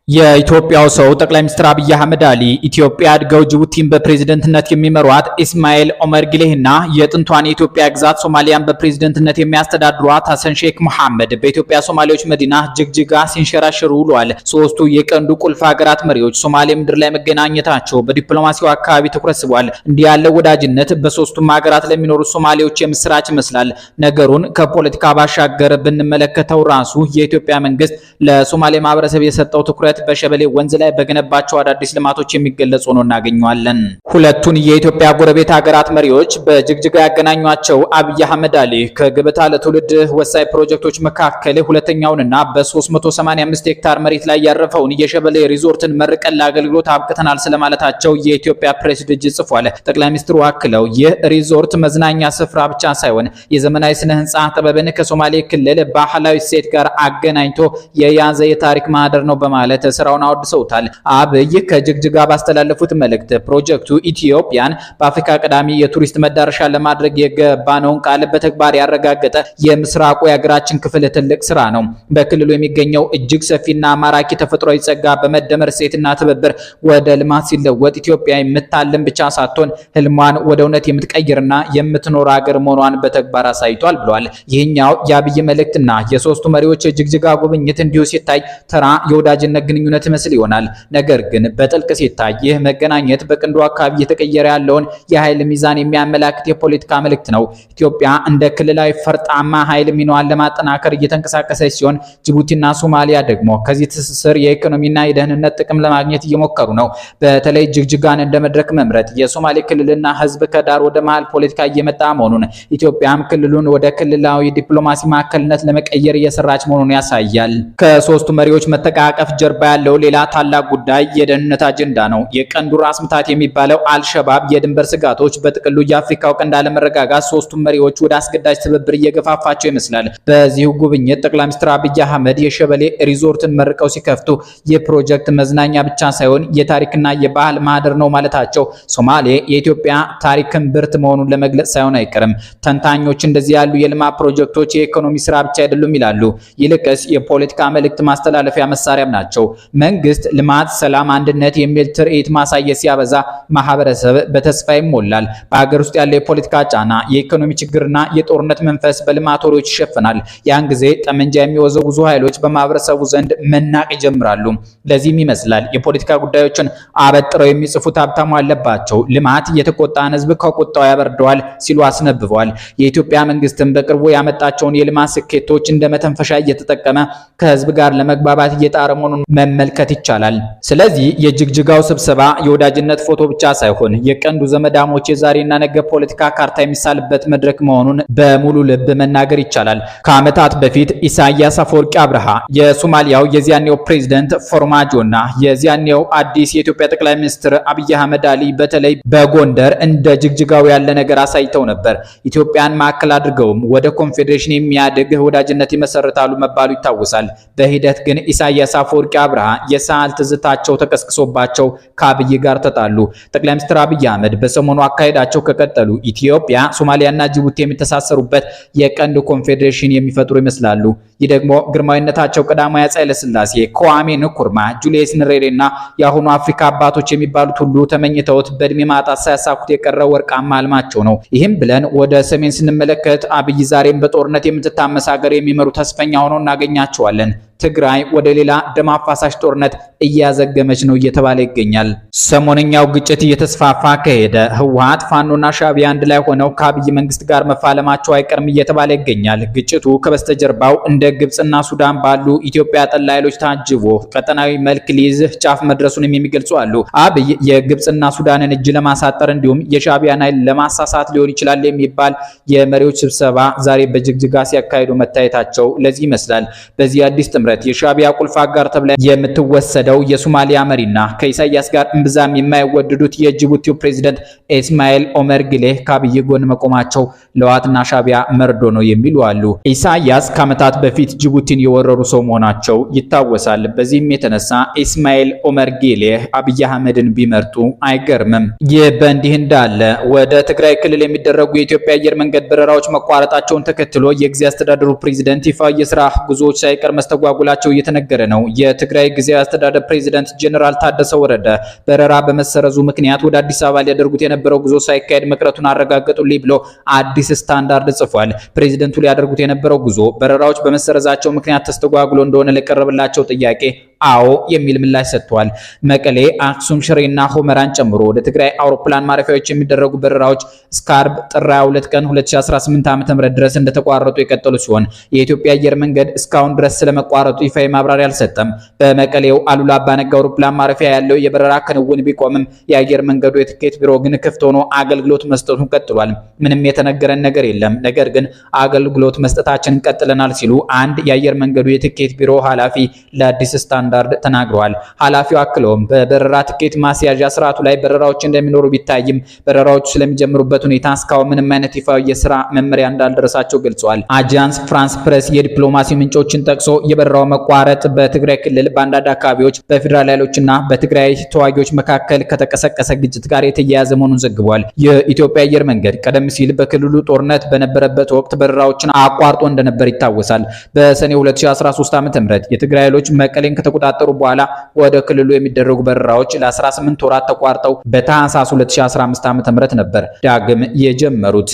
የኢትዮጵያው ሰው ጠቅላይ ሚኒስትር አብይ አህመድ አሊ ኢትዮጵያ አድገው ጅቡቲን በፕሬዝደንትነት የሚመሯት ኢስማኤል ኦመር ጊሌህና የጥንቷን የኢትዮጵያ ግዛት ሶማሊያን በፕሬዝደንትነት የሚያስተዳድሯት ሐሰን ሼክ መሐመድ በኢትዮጵያ ሶማሌዎች መዲና ጅግጅጋ ሲንሸራሸሩ ውለዋል። ሶስቱ የቀንዱ ቁልፍ ሀገራት መሪዎች ሶማሌ ምድር ላይ መገናኘታቸው በዲፕሎማሲው አካባቢ ትኩረት ስቧል። እንዲህ ያለው ወዳጅነት በሶስቱም ሀገራት ለሚኖሩ ሶማሌዎች የምስራች ይመስላል። ነገሩን ከፖለቲካ ባሻገር ብንመለከተው ራሱ የኢትዮጵያ መንግስት ለሶማሌ ማህበረሰብ የሰጠው ትኩረት በሸበሌ ወንዝ ላይ በገነባቸው አዳዲስ ልማቶች የሚገለጽ ሆኖ እናገኘዋለን። ሁለቱን የኢትዮጵያ ጎረቤት ሀገራት መሪዎች በጅግጅጋ ያገናኟቸው አብይ አህመድ አሊ ከገበታ ለትውልድ ወሳኝ ፕሮጀክቶች መካከል ሁለተኛውንና በ385 ሄክታር መሬት ላይ ያረፈውን የሸበሌ ሪዞርትን መርቀን ለአገልግሎት አብቅተናል ስለማለታቸው የኢትዮጵያ ፕሬስ ድርጅት ጽፏል። ጠቅላይ ሚኒስትሩ አክለው ይህ ሪዞርት መዝናኛ ስፍራ ብቻ ሳይሆን የዘመናዊ ስነ ህንፃ ጥበብን ከሶማሌ ክልል ባህላዊ ሴት ጋር አገናኝቶ የያዘ የታሪክ ማህደር ነው በማለት ስራውን አወድሰውታል። አብይ ከጅግጅጋ ባስተላለፉት መልእክት ፕሮጀክቱ ኢትዮጵያን በአፍሪካ ቀዳሚ የቱሪስት መዳረሻ ለማድረግ የገባነውን ቃል በተግባር ያረጋገጠ የምስራቁ የሀገራችን ክፍል ትልቅ ስራ ነው። በክልሉ የሚገኘው እጅግ ሰፊና ማራኪ ተፈጥሯዊ ጸጋ በመደመር ሴትና ትብብር ወደ ልማት ሲለወጥ ኢትዮጵያ የምታለም ብቻ ሳትሆን ህልሟን ወደ እውነት የምትቀይርና የምትኖር ሀገር መሆኗን በተግባር አሳይቷል ብሏል። ይህኛው የአብይ መልእክትና የሶስቱ መሪዎች የጅግጅጋ ጉብኝት እንዲሁ ሲታይ ተራ የወዳጅነት ግንኙነት ይመስል ይሆናል። ነገር ግን በጥልቅ ሲታይ ይህ መገናኘት በቀንዱ አካባቢ እየተቀየረ ያለውን የኃይል ሚዛን የሚያመላክት የፖለቲካ መልእክት ነው። ኢትዮጵያ እንደ ክልላዊ ፈርጣማ ኃይል ሚናዋን ለማጠናከር እየተንቀሳቀሰች ሲሆን፣ ጅቡቲና ሶማሊያ ደግሞ ከዚህ ትስስር የኢኮኖሚና የደህንነት ጥቅም ለማግኘት እየሞከሩ ነው። በተለይ ጅግጅጋን እንደ መድረክ መምረጥ የሶማሌ ክልልና ህዝብ ከዳር ወደ መሃል ፖለቲካ እየመጣ መሆኑን፣ ኢትዮጵያም ክልሉን ወደ ክልላዊ ዲፕሎማሲ ማዕከልነት ለመቀየር እየሰራች መሆኑን ያሳያል። ከሶስቱ መሪዎች መተቃቀፍ ጀርባ ያለው ሌላ ታላቅ ጉዳይ የደህንነት አጀንዳ ነው። የቀንዱ ራስ ምታት የሚባለው አልሸባብ የድንበር ስጋቶች በጥቅሉ የአፍሪካው ቀንድ አለመረጋጋት ሶስቱም መሪዎች ወደ አስገዳጅ ትብብር እየገፋፋቸው ይመስላል። በዚሁ ጉብኝት ጠቅላይ ሚኒስትር አብይ አህመድ የሸበሌ ሪዞርትን መርቀው ሲከፍቱ የፕሮጀክት መዝናኛ ብቻ ሳይሆን የታሪክና የባህል ማህደር ነው ማለታቸው ሶማሌ የኢትዮጵያ ታሪክ እምብርት መሆኑን ለመግለጽ ሳይሆን አይቀርም። ተንታኞች እንደዚህ ያሉ የልማት ፕሮጀክቶች የኢኮኖሚ ስራ ብቻ አይደሉም ይላሉ። ይልቅስ የፖለቲካ መልእክት ማስተላለፊያ መሳሪያም ናቸው። መንግስት ልማት፣ ሰላም፣ አንድነት የሚል ትርኢት ማሳየት ሲያበዛ ማህበረሰብ በተስፋ ይሞላል። በሀገር ውስጥ ያለው የፖለቲካ ጫና፣ የኢኮኖሚ ችግርና የጦርነት መንፈስ በልማት ወሬዎች ይሸፍናል። ያን ጊዜ ጠመንጃ የሚወዘውዙ ኃይሎች በማህበረሰቡ ዘንድ መናቅ ይጀምራሉ። ለዚህም ይመስላል የፖለቲካ ጉዳዮችን አበጥረው የሚጽፉት ሀብታሙ አለባቸው ልማት የተቆጣን ህዝብ ከቁጣው ያበርደዋል ሲሉ አስነብበዋል። የኢትዮጵያ መንግስትም በቅርቡ ያመጣቸውን የልማት ስኬቶች እንደ መተንፈሻ እየተጠቀመ ከህዝብ ጋር ለመግባባት እየጣረ መሆኑን መመልከት ይቻላል። ስለዚህ የጅግጅጋው ስብሰባ የወዳጅነት ፎቶ ብቻ ሳይሆን የቀንዱ ዘመዳሞች የዛሬና ነገ ፖለቲካ ካርታ የሚሳልበት መድረክ መሆኑን በሙሉ ልብ መናገር ይቻላል። ከዓመታት በፊት ኢሳያስ አፈወርቂ አብርሃ የሶማሊያው የዚያኔው ፕሬዝዳንት ፎርማጆና የዚያኔው አዲስ የኢትዮጵያ ጠቅላይ ሚኒስትር አብይ አህመድ አሊ በተለይ በጎንደር እንደ ጅግጅጋው ያለ ነገር አሳይተው ነበር። ኢትዮጵያን ማዕከል አድርገውም ወደ ኮንፌዴሬሽን የሚያድግ ወዳጅነት ይመሰርታሉ መባሉ ይታወሳል። በሂደት ግን ኢሳያስ አፈወርቂ አብርሃ የሳል ትዝታቸው ተቀስቅሶባቸው ከአብይ ጋር ተጣሉ። ጠቅላይ ሚኒስትር አብይ አህመድ በሰሞኑ አካሄዳቸው ከቀጠሉ ኢትዮጵያ፣ ሶማሊያና ጅቡቲ የሚተሳሰሩበት የቀንድ ኮንፌዴሬሽን የሚፈጥሩ ይመስላሉ። ይህ ደግሞ ግርማዊነታቸው ቀዳማዊ አፄ ኃይለ ሥላሴ፣ kwame nkrumah፣ ጁሊየስ ኔሬሬና የአሁኑ አፍሪካ አባቶች የሚባሉት ሁሉ ተመኝተውት በእድሜ ማጣት ሳያሳኩት የቀረ ወርቃማ ህልማቸው ነው። ይህም ብለን ወደ ሰሜን ስንመለከት አብይ ዛሬም በጦርነት የምትታመስ ሀገር የሚመሩ ተስፈኛ ሆነው እናገኛቸዋለን። ትግራይ ወደ ሌላ ደም አፋሳሽ ጦርነት እያዘገመች ነው እየተባለ ይገኛል። ሰሞነኛው ግጭት እየተስፋፋ ከሄደ ህወሓት፣ ፋኖና ሻዕቢያ አንድ ላይ ሆነው ከአብይ መንግስት ጋር መፋለማቸው አይቀርም እየተባለ ይገኛል። ግጭቱ ከበስተጀርባው እንደ ግብጽና ሱዳን ባሉ ኢትዮጵያ ጠላ ኃይሎች ታጅቦ ቀጠናዊ መልክ ሊይዝ ጫፍ መድረሱንም የሚገልጹ አሉ። አብይ የግብጽና ሱዳንን እጅ ለማሳጠር እንዲሁም የሻዕቢያን ኃይል ለማሳሳት ሊሆን ይችላል የሚባል የመሪዎች ስብሰባ ዛሬ በጅግጅጋ ሲያካሂዱ መታየታቸው ለዚህ ይመስላል። በዚህ አዲስ የሻዕቢያ ቁልፍ አጋር ተብላ የምትወሰደው የሶማሊያ መሪና ከኢሳያስ ጋር እምብዛም የማይወደዱት የጅቡቲው ፕሬዝዳንት ኢስማኤል ኦመር ጊሌህ ከአብይ ጎን መቆማቸው ለህወሓትና ሻዕቢያ መርዶ ነው የሚሉ አሉ። ኢሳያስ ከዓመታት በፊት ጅቡቲን የወረሩ ሰው መሆናቸው ይታወሳል። በዚህም የተነሳ ኢስማኤል ኦመር ጊሌህ አብይ አህመድን ቢመርጡ አይገርምም። ይህ በእንዲህ እንዳለ ወደ ትግራይ ክልል የሚደረጉ የኢትዮጵያ አየር መንገድ በረራዎች መቋረጣቸውን ተከትሎ የጊዜያዊ አስተዳደሩ ፕሬዝዳንት ይፋ የስራ ጉዞዎች ሳይቀር መስተጓጎል መስተጓጎላቸው እየተነገረ ነው። የትግራይ ጊዜያዊ አስተዳደር ፕሬዝዳንት ጀነራል ታደሰ ወረደ በረራ በመሰረዙ ምክንያት ወደ አዲስ አበባ ሊያደርጉት የነበረው ጉዞ ሳይካሄድ መቅረቱን አረጋገጡልኝ ብሎ አዲስ ስታንዳርድ ጽፏል። ፕሬዝዳንቱ ሊያደርጉት የነበረው ጉዞ በረራዎች በመሰረዛቸው ምክንያት ተስተጓጉሎ እንደሆነ ለቀረበላቸው ጥያቄ አዎ የሚል ምላሽ ሰጥቷል። መቀሌ፣ አክሱም፣ ሽሬና ሆመራን ጨምሮ ወደ ትግራይ አውሮፕላን ማረፊያዎች የሚደረጉ በረራዎች እስከ ዓርብ ጥር 22 ቀን 2018 ዓ.ም ድረስ እንደተቋረጡ የቀጠሉ ሲሆን የኢትዮጵያ አየር መንገድ እስካሁን ድረስ ስለመቋረጡ ይፋዊ ማብራሪያ አልሰጠም። በመቀሌው አሉላ አባነጋ አውሮፕላን ማረፊያ ያለው የበረራ ክንውን ቢቆምም የአየር መንገዱ የትኬት ቢሮ ግን ክፍት ሆኖ አገልግሎት መስጠቱን ቀጥሏል። ምንም የተነገረን ነገር የለም፣ ነገር ግን አገልግሎት መስጠታችንን ቀጥለናል ሲሉ አንድ የአየር መንገዱ የትኬት ቢሮ ኃላፊ ለአዲስ ስታንዳርድ ተናግረዋል። ኃላፊው አክለውም በበረራ ትኬት ማስያዣ ስርዓቱ ላይ በረራዎች እንደሚኖሩ ቢታይም በረራዎቹ ስለሚጀምሩበት ሁኔታ እስካሁን ምንም አይነት ይፋዊ የስራ መመሪያ እንዳልደረሳቸው ገልጸዋል። አጃንስ ፍራንስ ፕሬስ የዲፕሎማሲ ምንጮችን ጠቅሶ የበረራው መቋረጥ በትግራይ ክልል በአንዳንድ አካባቢዎች በፌዴራል ኃይሎችና በትግራይ ተዋጊዎች መካከል ከተቀሰቀሰ ግጭት ጋር የተያያዘ መሆኑን ዘግቧል። የኢትዮጵያ አየር መንገድ ቀደም ሲል በክልሉ ጦርነት በነበረበት ወቅት በረራዎችን አቋርጦ እንደነበር ይታወሳል። በሰኔ 2013 ዓ.ም የትግራይ ኃይሎች መቀሌን ከተቆጣጠሩ በኋላ ወደ ክልሉ የሚደረጉ በረራዎች ለ18 ወራት ተቋርጠው በታህሳስ 2015 ዓ.ም ነበር ዳግም የጀመሩት።